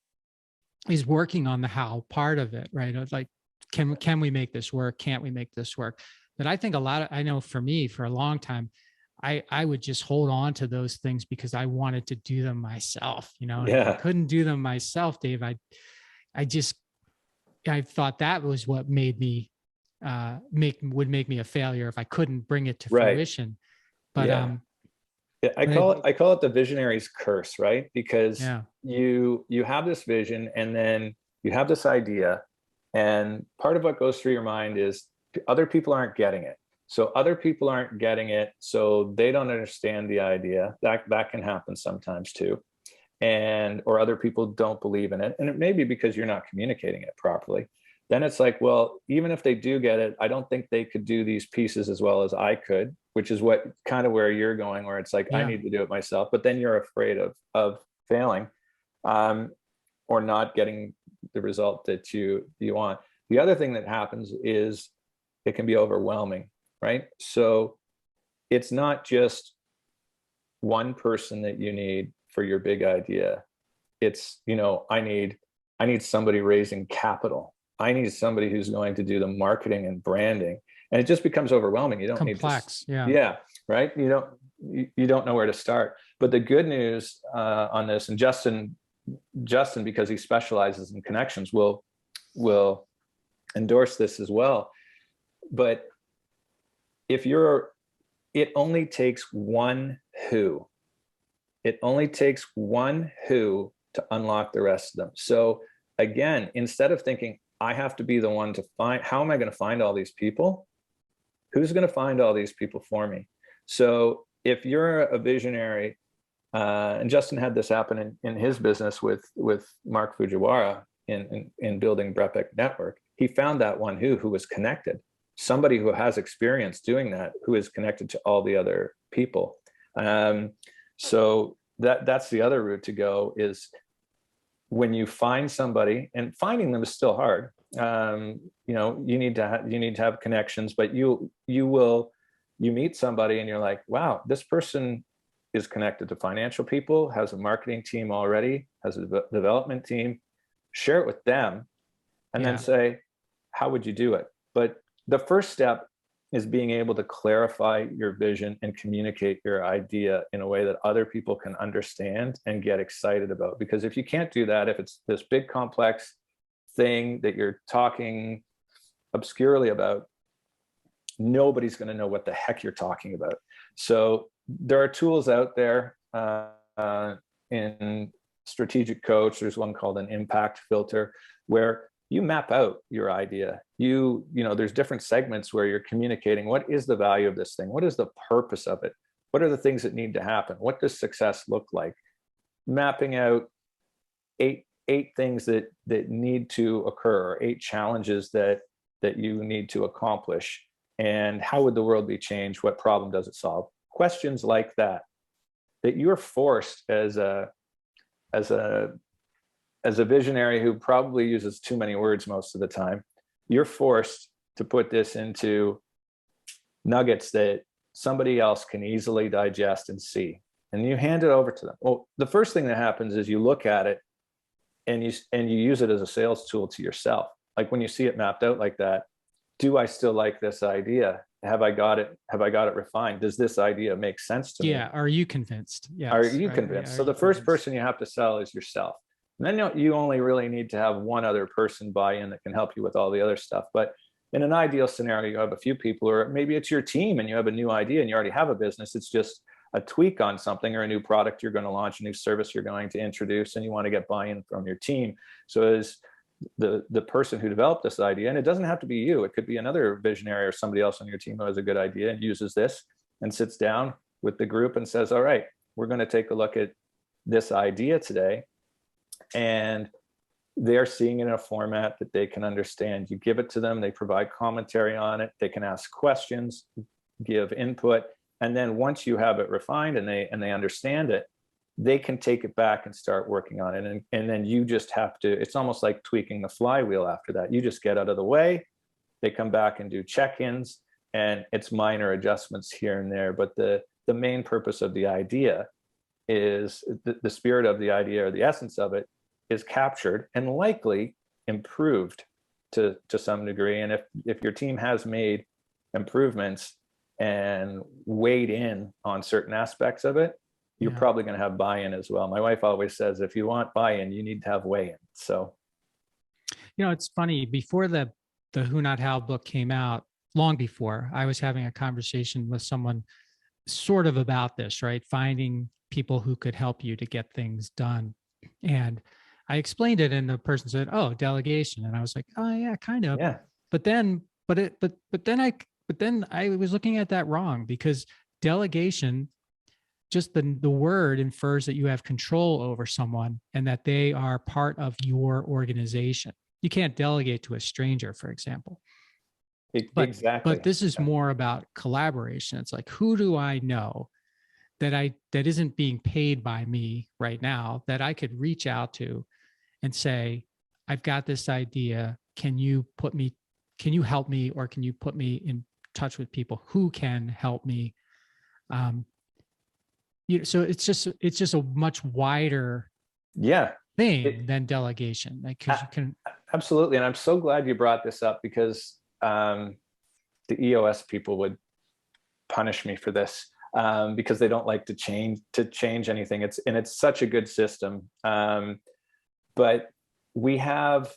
is working on the how part of it, right? It's like, can we make this work? Can't we make this work? But I think I know for me, for a long time, I would just hold on to those things because I wanted to do them myself, you know, and if I Yeah. couldn't do them myself, Dave, I thought that was what made me would make me a failure if I couldn't bring it to Right. fruition. But Yeah. Yeah, but I call it the visionary's curse, right? Because yeah, you have this vision and then you have this idea, and part of what goes through your mind is other people aren't getting it. So other people aren't getting it, so they don't understand the idea. That can happen sometimes too. And or other people don't believe in it. And it may be because you're not communicating it properly. Then it's like, well, even if they do get it, I don't think they could do these pieces as well as I could, which is what kind of where you're going, where it's like, I yeah, need to do it myself. But then you're afraid of failing, um, or not getting the result that you want. The other thing that happens is it can be overwhelming, right? So it's not just one person that you need for your big idea. It's, I need somebody raising capital. I need somebody who's going to do the marketing and branding. And it just becomes overwhelming. You don't need to, complex. Yeah, yeah, right. You don't know where to start. But the good news on this, and Justin, because he specializes in connections, will endorse this as well. But if you're, it only takes one who. It only takes one who to unlock the rest of them. So again, instead of thinking, I have to be the one to find, how am I going to find all these people? Who's going to find all these people for me? So if you're a visionary, and Justin had this happen in his business with Mark Fujiwara in building Brepec Network, he found that one who was connected, somebody who has experience doing that, who is connected to all the other people. So that's the other route to go, is when you find somebody, and finding them is still hard. You need to have connections, but you meet somebody and you're like, wow, this person is connected to financial people, has a marketing team already, has a development team. Share it with them, and then say, how would you do it? But the first step is being able to clarify your vision and communicate your idea in a way that other people can understand and get excited about. Because if you can't do that, if it's this big complex thing that you're talking obscurely about, nobody's going to know what the heck you're talking about. So there are tools out there in Strategic Coach. There's one called an impact filter, where you map out your idea. There's different segments where you're communicating, what is the value of this thing? What is the purpose of it? What are the things that need to happen? What does success look like? Mapping out eight things that need to occur, or 8 challenges that you need to accomplish. And how would the world be changed? What problem does it solve? Questions like that you're forced as a visionary who probably uses too many words most of the time, you're forced to put this into nuggets that somebody else can easily digest and see. And you hand it over to them. Well, the first thing that happens is you look at it and you use it as a sales tool to yourself. Like when you see it mapped out like that, do I still like this idea? Have I got it refined? Does this idea make sense to me? yeah. Are you convinced? Yes. Are you right? convinced? Are So you the first convinced? person you have to sell is yourself. And then you only really need to have one other person buy in that can help you with all the other stuff. But in an ideal scenario, you have a few people, or maybe it's your team and you have a new idea and you already have a business. It's just a tweak on something, or a new product you're going to launch, a new service you're going to introduce, and you want to get buy-in from your team. So as the person who developed this idea, and it doesn't have to be you, it could be another visionary or somebody else on your team who has a good idea and uses this and sits down with the group and says, all right, we're going to take a look at this idea today. And they're seeing it in a format that they can understand. You give it to them, they provide commentary on it, they can ask questions, give input, and then once you have it refined and they understand it, they can take it back and start working on it. And then you just have to, it's almost like tweaking the flywheel after that. You just get out of the way, they come back and do check-ins, and it's minor adjustments here and there. But the main purpose of the idea is the spirit of the idea, or the essence of it, is captured and likely improved to some degree. And if your team has made improvements and weighed in on certain aspects of it, you're probably going to have buy-in as well. My wife always says, if you want buy-in, you need to have weigh-in. So, it's funny, before the Who Not How book came out, long before, I was having a conversation with someone sort of about this, right? Finding people who could help you to get things done. And I explained it, and the person said, "Oh, delegation." And I was like, "Oh yeah, kind of." yeah. But then I was looking at that wrong, because delegation, just the word infers that you have control over someone and that they are part of your organization. You can't delegate to a stranger, for example. Exactly. But this is more about collaboration. It's like, who do I know that isn't being paid by me right now, that I could reach out to and say, I've got this idea. Can you help me, or can you put me in touch with people who can help me? So it's just a much wider thing than delegation. Like, 'cause you can. Absolutely. And I'm so glad you brought this up, because the EOS people would punish me for this, because they don't like to change anything. It's such a good system. But we have,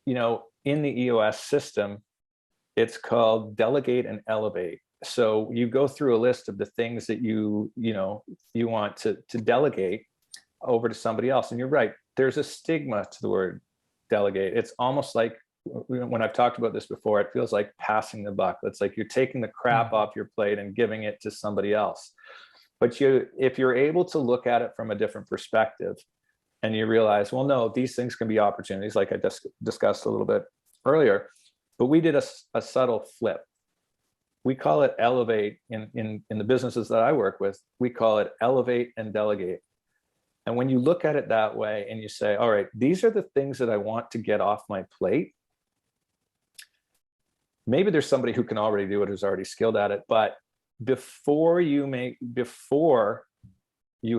in the EOS system, it's called delegate and elevate. So you go through a list of the things that you want to delegate over to somebody else. And you're right, there's a stigma to the word delegate. It's almost like, when I've talked about this before, it feels like passing the buck. It's like you're taking the crap off your plate and giving it to somebody else. But if you're able to look at it from a different perspective, and you realize, well, no, these things can be opportunities, like I just discussed a little bit earlier. But we did a subtle flip. We call it elevate in the businesses that I work with. We call it elevate and delegate. And when you look at it that way, and you say, all right, these are the things that I want to get off my plate. Maybe there's somebody who can already do it, who's already skilled at it. But before you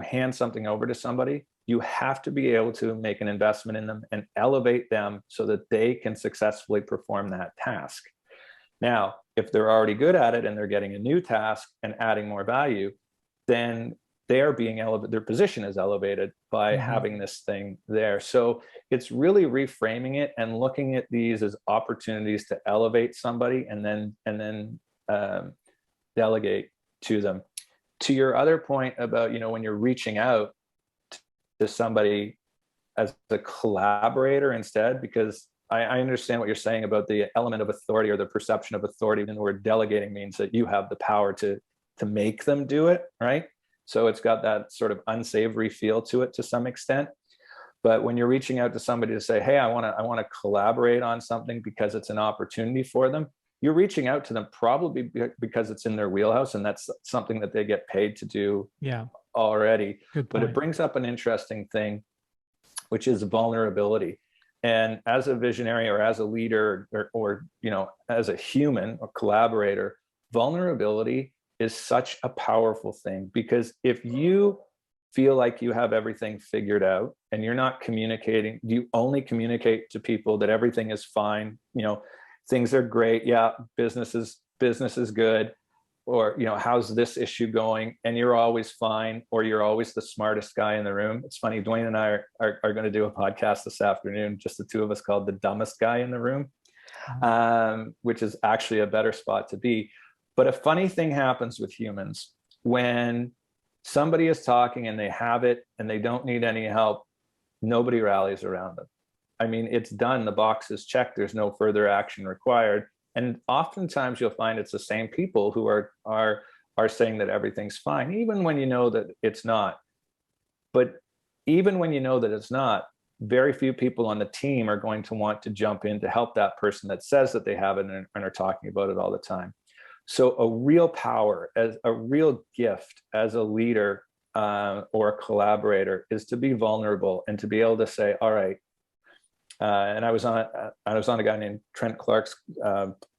hand something over to somebody, you have to be able to make an investment in them and elevate them so that they can successfully perform that task. Now, if they're already good at it and they're getting a new task and adding more value, then they're being elevated, their position is elevated by having this thing there. So it's really reframing it and looking at these as opportunities to elevate somebody and then delegate to them. To your other point about, when you're reaching out to somebody as a collaborator instead, because I understand what you're saying about the element of authority, or the perception of authority. And the word delegating means that you have the power to make them do it, right? So it's got that sort of unsavory feel to it to some extent. But when you're reaching out to somebody to say, hey, I want to collaborate on something because it's an opportunity for them, you're reaching out to them probably because it's in their wheelhouse, and that's something that they get paid to do already. But it brings up an interesting thing, which is vulnerability. And as a visionary, or as a leader, or as a human or collaborator, vulnerability is such a powerful thing. Because if you feel like you have everything figured out and you're not communicating, you only communicate to people that everything is fine, things are great, business is good, or how's this issue going, and you're always fine, or you're always the smartest guy in the room. It's funny, Duane and I are going to do a podcast this afternoon, just the two of us, called The Dumbest Guy in the Room, which is actually a better spot to be. But a funny thing happens with humans when somebody is talking and they have it and they don't need any help. Nobody rallies around them. I mean, it's done. The box is checked. There's no further action required. And oftentimes you'll find it's the same people who are saying that everything's fine, even when you know that it's not. But even when you know that it's not, very few people on the team are going to want to jump in to help that person that says that they have it and are talking about it all the time. So a real power, as a real gift as a leader or a collaborator, is to be vulnerable and to be able to say, all right. And I was on a guy named Trent Clark's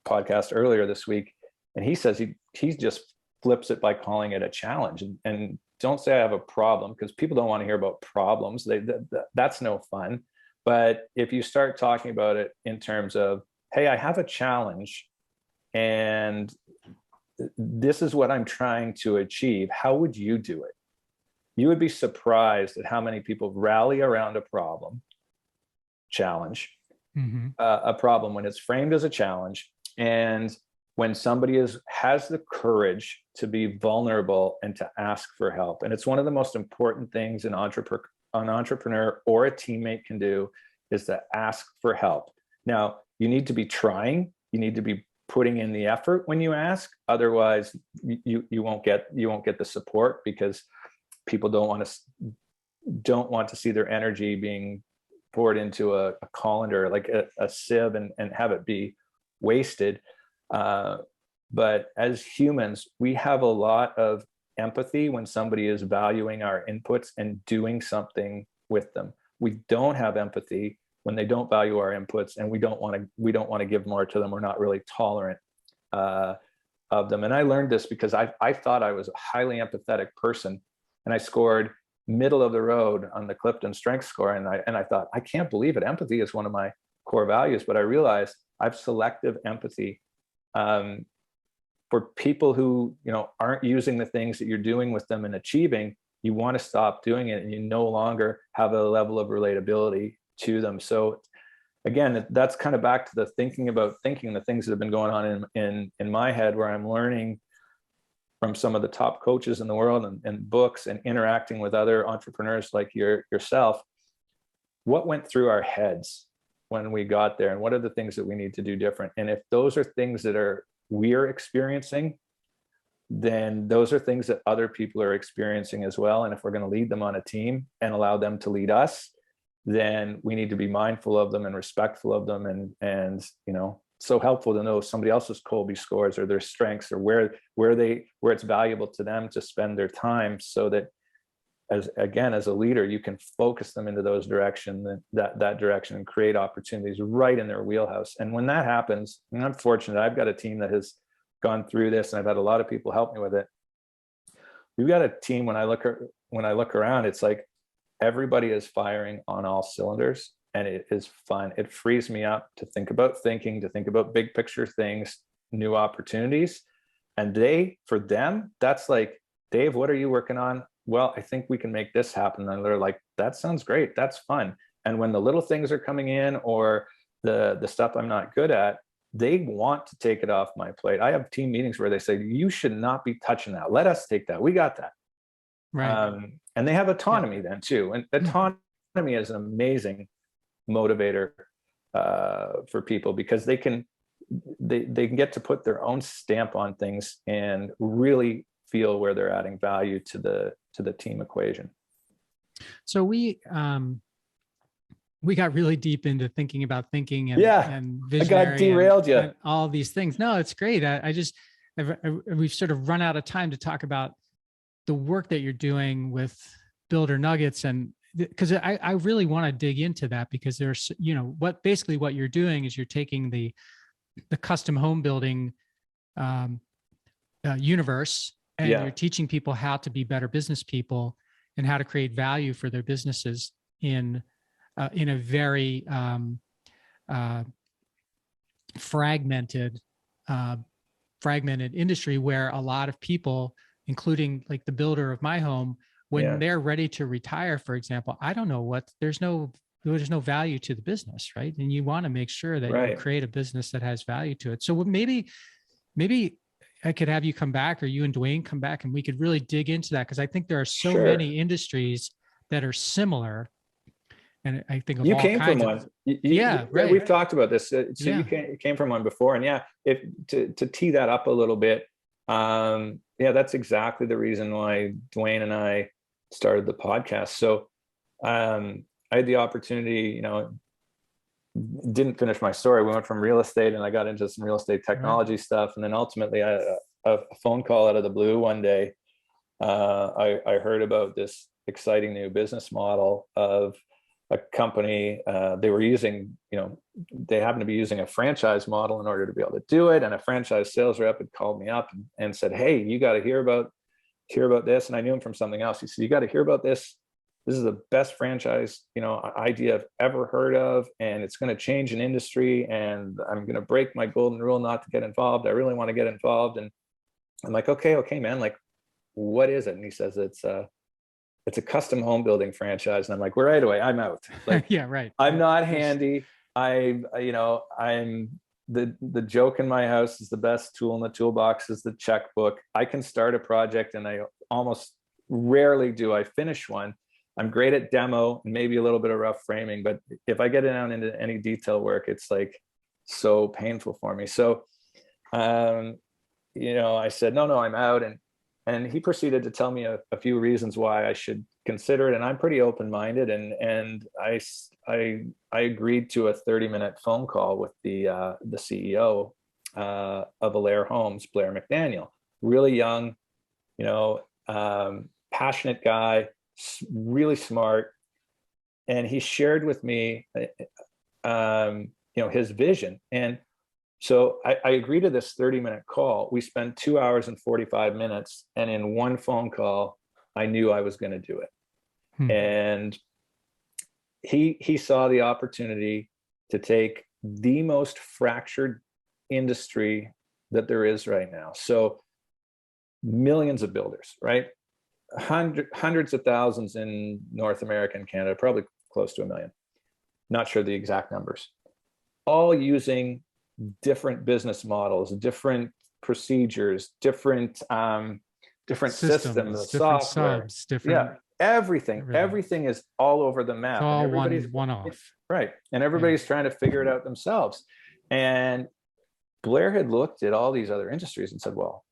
podcast earlier this week, and he says he just flips it by calling it a challenge. And don't say I have a problem, because people don't want to hear about problems. That's no fun. But if you start talking about it in terms of, hey, I have a challenge, and this is what I'm trying to achieve. How would you do it? You would be surprised at how many people rally around a challenge, a problem when it's framed as a challenge. And when somebody has the courage to be vulnerable and to ask for help. And it's one of the most important things an entrepreneur or a teammate can do, is to ask for help. Now, you need to be trying, you need to be putting in the effort when you ask. Otherwise, you won't get the support, because people don't want to see their energy being poured into a colander, like a sieve, and have it be wasted. But as humans, we have a lot of empathy when somebody is valuing our inputs and doing something with them. We don't have empathy when they don't value our inputs, and we don't want to give more to them. We're not really tolerant of them. And I learned this because I thought I was a highly empathetic person, and I scored middle of the road on the Clifton Strength Score. And I thought, I can't believe it. Empathy is one of my core values. But I realized I have selective empathy. For people who aren't using the things that you're doing with them and achieving, you want to stop doing it, and you no longer have a level of relatability to them. So again, that's kind of back to the thinking about thinking, the things that have been going on in my head, where I'm learning from some of the top coaches in the world and books, and interacting with other entrepreneurs like yourself. What went through our heads when we got there, and what are the things that we need to do different? And if those are things that we're experiencing, then those are things that other people are experiencing as well. And if we're going to lead them on a team and allow them to lead us, then we need to be mindful of them and respectful of them, and so helpful to know somebody else's Colby scores, or their strengths, or where it's valuable to them to spend their time, so that as a leader, you can focus them into those that direction, and create opportunities right in their wheelhouse. And when that happens, and I'm fortunate, I've got a team that has gone through this, and I've had a lot of people help me with it. We've got a team, when I look around, it's like everybody is firing on all cylinders, and it is fun. It frees me up to think about big picture things, new opportunities. And for them, that's like, Dave, what are you working on? Well, I think we can make this happen. And they're like, that sounds great. That's fun. And when the little things are coming in, or the stuff I'm not good at, they want to take it off my plate. I have team meetings where they say, you should not be touching that. Let us take that. We got that. Right. And they have autonomy then too. And autonomy is an amazing motivator for people, because they can get to put their own stamp on things and really feel where they're adding value to the team equation. So we got really deep into thinking about thinking and visionary. I got derailed you. And all these things. No, it's great. We've sort of run out of time to talk about the work that you're doing with Builder Nuggets, and because I really want to dig into that, because there's what you're doing is you're taking the custom home building universe, and you're teaching people how to be better business people and how to create value for their businesses in a very fragmented industry, where a lot of people, including like the builder of my home, when they're ready to retire, for example, I don't know there's no value to the business, right? And you want to make sure that you create a business that has value to it. So maybe I could have you come back, or you and Duane come back, and we could really dig into that, because I think there are so many industries that are similar. And I think you came from one. Right. We've talked about this. So you came from one before, and to tee that up a little bit. That's exactly the reason why Duane and I started the podcast. So I had the opportunity, didn't finish my story. We went from real estate, and I got into some real estate technology stuff. And then ultimately I had a phone call out of the blue one day. I heard about this exciting new business model of a company. They were using, they happened to be using a franchise model in order to be able to do it. And a franchise sales rep had called me up and said, hey, you got to hear about this. And I knew him from something else. He said, you got to hear about this this is the best franchise, idea I've ever heard of, and it's going to change an industry, and I'm going to break my golden rule not to get involved. I really want to get involved. And I'm like, okay, man, like, what is it? And he says, it's a custom home building franchise. And I'm like, well, right away, I'm out. Like, Yeah, right. I'm not handy. I'm the joke in my house is the best tool in the toolbox is the checkbook. I can start a project, and I almost rarely do I finish one. I'm great at demo and maybe a little bit of rough framing, but if I get down into any detail work, it's like so painful for me. So, I said, no, I'm out. And he proceeded to tell me a few reasons why I should consider it. And I'm pretty open-minded. And I agreed to a 30-minute phone call with the CEO of Alair Homes, Blair McDaniel. Really young, passionate guy, really smart. And he shared with me, his vision. And so I agreed to this 30-minute call. We spent 2 hours and 45 minutes. And in one phone call, I knew I was going to do it. And he saw the opportunity to take the most fractured industry that there is right now. So millions of builders, right? Hundreds of thousands in North America and Canada, probably close to 1 million. Not sure the exact numbers. All using different business models, different procedures, different systems, different software, subs, different everything is all over the map. It's all and everybody's one off. Right. And everybody's trying to figure it out themselves. And Blair had looked at all these other industries and said, well,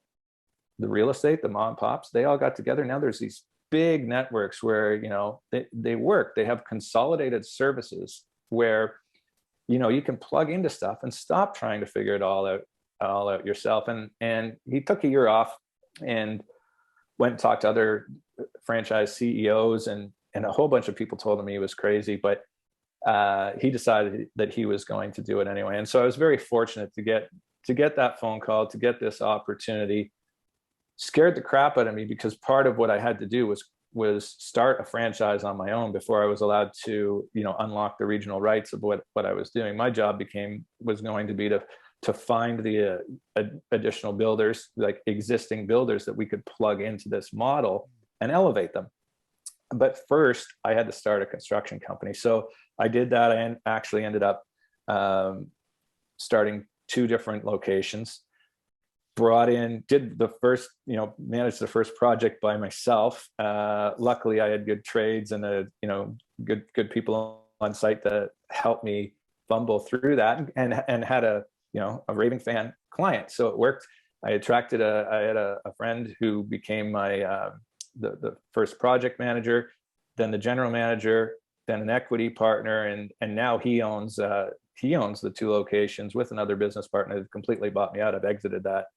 the real estate, the mom and pops, they all got together. Now there's these big networks where, they work, they have consolidated services where, you can plug into stuff and stop trying to figure it all out yourself. And he took a year off and went and talked to other franchise CEOs, and a whole bunch of people told him he was crazy, but he decided that he was going to do it anyway. And so I was very fortunate to get that phone call, to get this opportunity. Scared the crap out of me, because part of what I had to do was start a franchise on my own before I was allowed to, unlock the regional rights of what I was doing. My job was going to be to find the additional builders, like existing builders, that we could plug into this model and elevate them. But first, I had to start a construction company. So I did that. I actually ended up starting 2 different locations. Managed the first project by myself. Luckily, I had good trades and good people on site to help me fumble through that, and had a raving fan client. So it worked. I attracted I had a friend who became my the first project manager, then the general manager, then an equity partner, and now he owns the 2 locations with another business partner that completely bought me out. I've exited that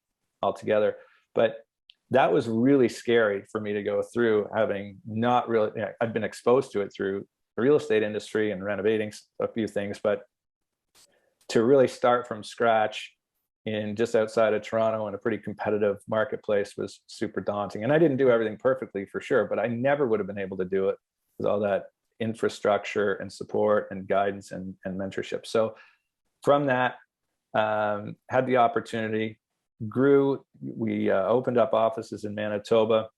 altogether. But that was really scary for me to go through, having not really, I'd been exposed to it through the real estate industry and renovating a few things, but to really start from scratch in just outside of Toronto in a pretty competitive marketplace was super daunting. And I didn't do everything perfectly, for sure, but I never would have been able to do it with all that infrastructure and support and guidance and mentorship. So from that, had the opportunity, grew. We opened up offices in Manitoba,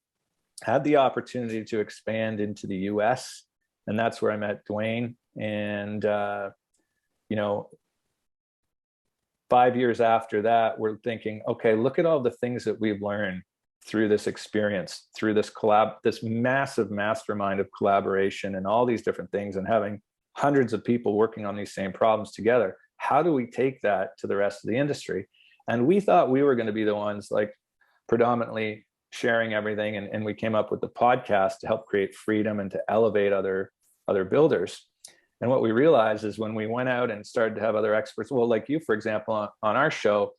had the opportunity to expand into the US, and that's where I met Duane. And 5 years after that, we're thinking, okay, look at all the things that we've learned through this experience, through this massive mastermind of collaboration and all these different things, and having hundreds of people working on these same problems together. How do we take that to the rest of the industry? And we thought we were going to be the ones, like, predominantly sharing everything. And we came up with the podcast to help create freedom and to elevate other builders. And what we realized is when we went out and started to have other experts, well, like you, for example, on our show,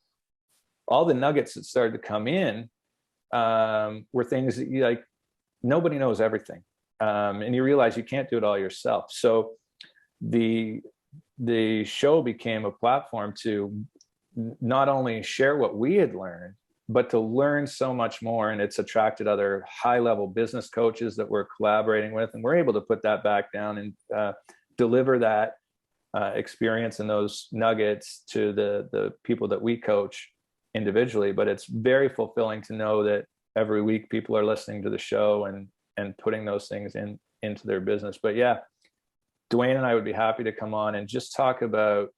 all the nuggets that started to come in were things that nobody knows everything. And you realize you can't do it all yourself. So the show became a platform to not only share what we had learned, but to learn so much more. And it's attracted other high-level business coaches that we're collaborating with, and we're able to put that back down and deliver that experience and those nuggets to the people that we coach individually. But it's very fulfilling to know that every week people are listening to the show and putting those things into their business. But yeah, Duane and I would be happy to come on and just talk about,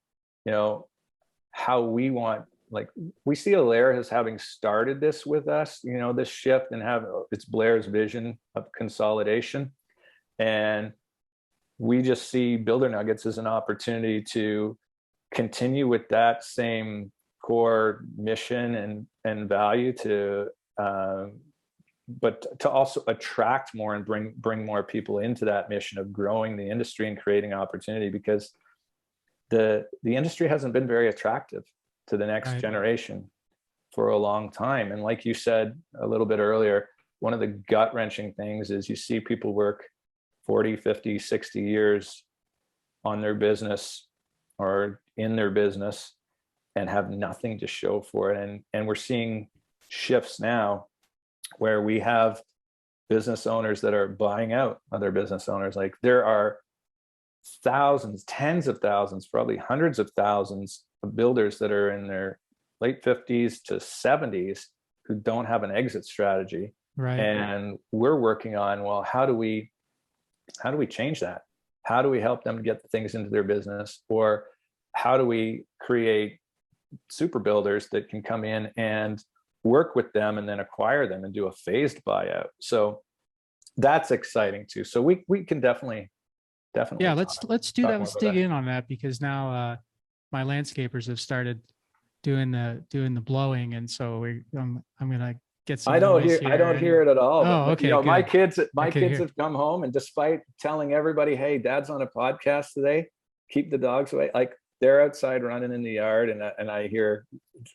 how we want, like, we see Alair as having started this with us, this shift, and it's Blair's vision of consolidation. And we just see Builder Nuggets as an opportunity to continue with that same core mission and value but to also attract more and bring more people into that mission of growing the industry and creating opportunity, because the industry hasn't been very attractive to the next generation for a long time. And like you said a little bit earlier, one of the gut-wrenching things is you see people work 40, 50, 60 years on their business or in their business and have nothing to show for it. And we're seeing shifts now where we have business owners that are buying out other business owners. Like, there are thousands, tens of thousands, probably hundreds of thousands of builders that are in their late 50s to 70s who don't have an exit strategy. Right. And we're working on, well, how do we change that? How do we help them get the things into their business? Or how do we create super builders that can come in and work with them and then acquire them and do a phased buyout? So that's exciting too. So we can definitely. Yeah, let's do that. Let's dig in on that, because now my landscapers have started doing the blowing, and so I'm gonna get some. I don't hear it at all. Oh, okay. My kids have come home, and despite telling everybody, "Hey, Dad's on a podcast today, keep the dogs away," like, they're outside running in the yard, and I hear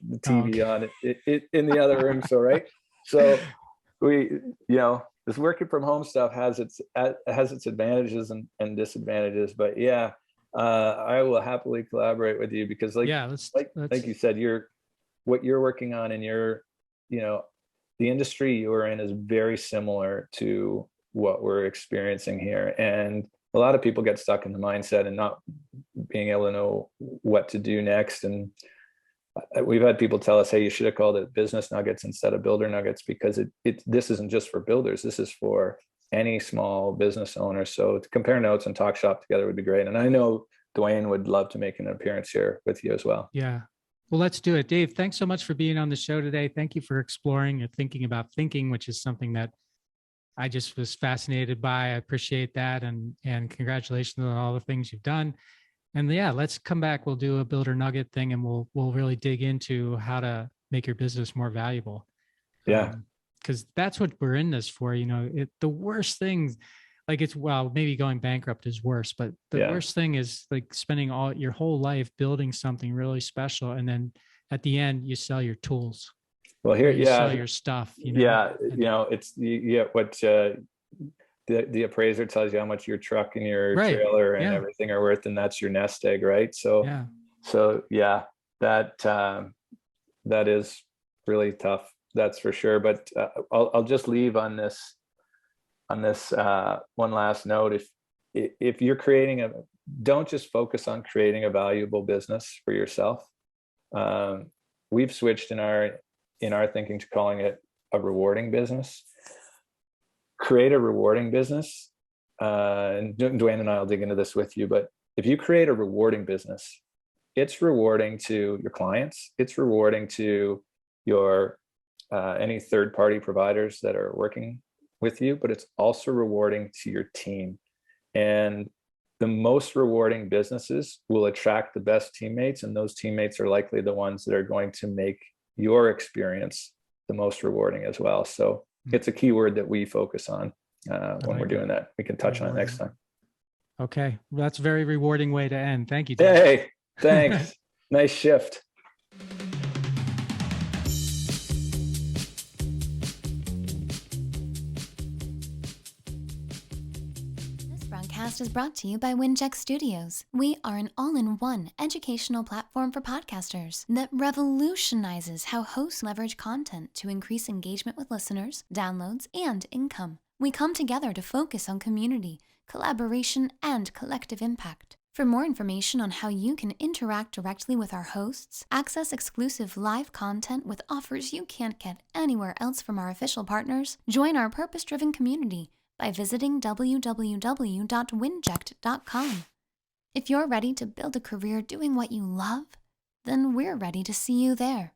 the TV on it in the other room. So so we, this working from home stuff has its advantages and disadvantages. But yeah, I will happily collaborate with you, because like you said, what you're working on, and the industry you're in is very similar to what we're experiencing here. And a lot of people get stuck in the mindset and not being able to know what to do next. And we've had people tell us, "Hey, you should have called it Business Nuggets instead of Builder Nuggets," because this isn't just for builders. This is for any small business owner. So to compare notes and talk shop together would be great. And I know Duane would love to make an appearance here with you as well. Yeah. Well, let's do it. Dave, thanks so much for being on the show today. Thank you for exploring and thinking about thinking, which is something that I just was fascinated by. I appreciate that. And congratulations on all the things you've done. And yeah, let's come back. We'll do a Builder Nugget thing, and we'll really dig into how to make your business more valuable. Yeah. Because that's what we're in this for. The worst thing, like, maybe going bankrupt is worse, but the worst thing is like spending your whole life building something really special, and then at the end you sell your tools. Well, here, sell your stuff. It's what the appraiser tells you how much your truck and your trailer and everything are worth, and that's your nest egg, right? So that is really tough, that's for sure. But I'll just leave on this one last note. If you're don't just focus on creating a valuable business for yourself. We've switched in our thinking to calling it a rewarding business. Create a rewarding business. And Duane and I will dig into this with you, but if you create a rewarding business, it's rewarding to your clients. It's rewarding to your any third-party providers that are working with you, but it's also rewarding to your team. And the most rewarding businesses will attract the best teammates, and those teammates are likely the ones that are going to make your experience the most rewarding as well. So it's a key word that we focus on when we're doing that. We can touch on it next time. Okay. Well, that's a very rewarding way to end. Thank you, Dave. Hey, thanks. Nice shift. This broadcast is brought to you by Wincheck Studios. We are an all-in-one educational platform for podcasters that revolutionizes how hosts leverage content to increase engagement with listeners, downloads, and income. We come together to focus on community, collaboration, and collective impact. For more information on how you can interact directly with our hosts, access exclusive live content with offers you can't get anywhere else from our official partners, join our purpose-driven community by visiting www.winject.com. If you're ready to build a career doing what you love, then we're ready to see you there.